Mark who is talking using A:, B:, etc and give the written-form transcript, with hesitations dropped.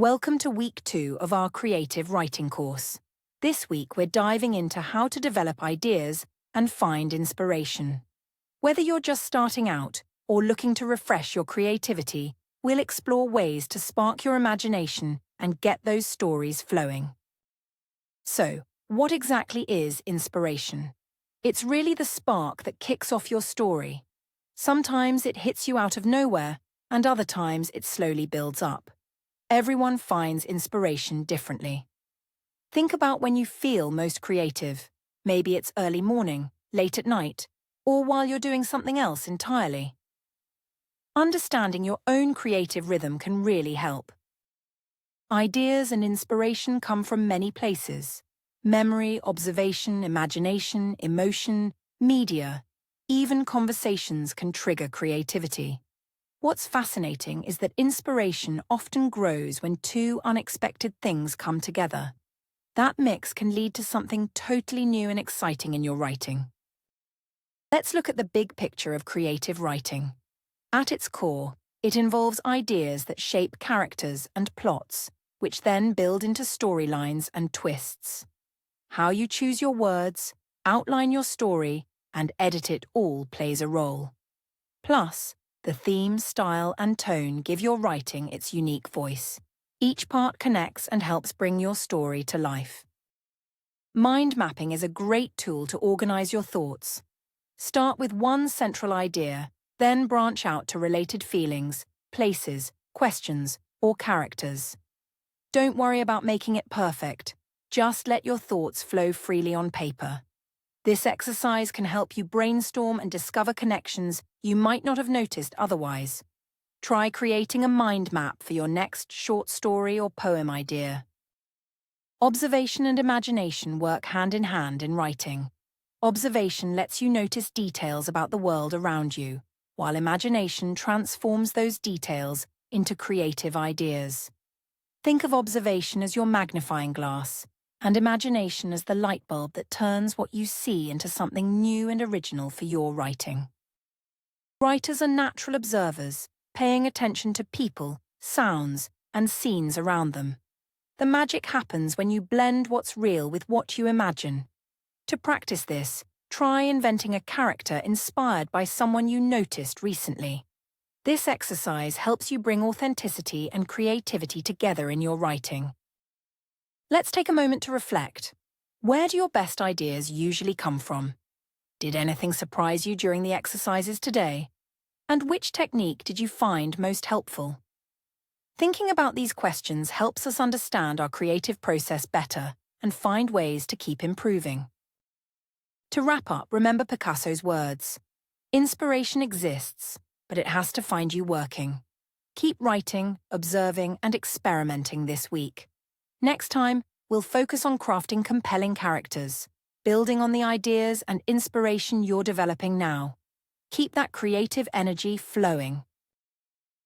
A: Welcome to week 2 of our creative writing course. This week we're diving into how to develop ideas and find inspiration. Whether you're just starting out or looking to refresh your creativity, we'll explore ways to spark your imagination and get those stories flowing. So, what exactly is inspiration? It's really the spark that kicks off your story. Sometimes it hits you out of nowhere, and other times it slowly builds up. Everyone finds inspiration differently. Think about when you feel most creative. Maybe it's early morning, late at night, or while you're doing something else entirely. Understanding your own creative rhythm can really help. Ideas and inspiration come from many places. Memory, observation, imagination, emotion, media, even conversations can trigger creativity. What's fascinating is that inspiration often grows when two unexpected things come together. That mix can lead to something totally new and exciting in your writing. Let's look at the big picture of creative writing. At its core, it involves ideas that shape characters and plots, which then build into storylines and twists. How you choose your words, outline your story, and edit it all plays a role. Plus, the theme, style, and tone give your writing its unique voice. Each part connects and helps bring your story to life. Mind mapping is a great tool to organize your thoughts. Start with one central idea, then branch out to related feelings, places, questions, or characters. Don't worry about making it perfect. Just let your thoughts flow freely on paper. This exercise can help you brainstorm and discover connections you might not have noticed otherwise. Try creating a mind map for your next short story or poem idea. Observation and imagination work hand in hand in writing. Observation lets you notice details about the world around you, while imagination transforms those details into creative ideas. Think of observation as your magnifying glass, and imagination as the light bulb that turns what you see into something new and original for your writing. Writers are natural observers, paying attention to people, sounds, and scenes around them. The magic happens when you blend what's real with what you imagine. To practice this, try inventing a character inspired by someone you noticed recently. This exercise helps you bring authenticity and creativity together in your writing. Let's take a moment to reflect. Where do your best ideas usually come from? Did anything surprise you during the exercises today? And which technique did you find most helpful? Thinking about these questions helps us understand our creative process better and find ways to keep improving. To wrap up, remember Picasso's words. Inspiration exists, but it has to find you working. Keep writing, observing, and experimenting this week. Next time, we'll focus on crafting compelling characters, building on the ideas and inspiration you're developing now. Keep that creative energy flowing.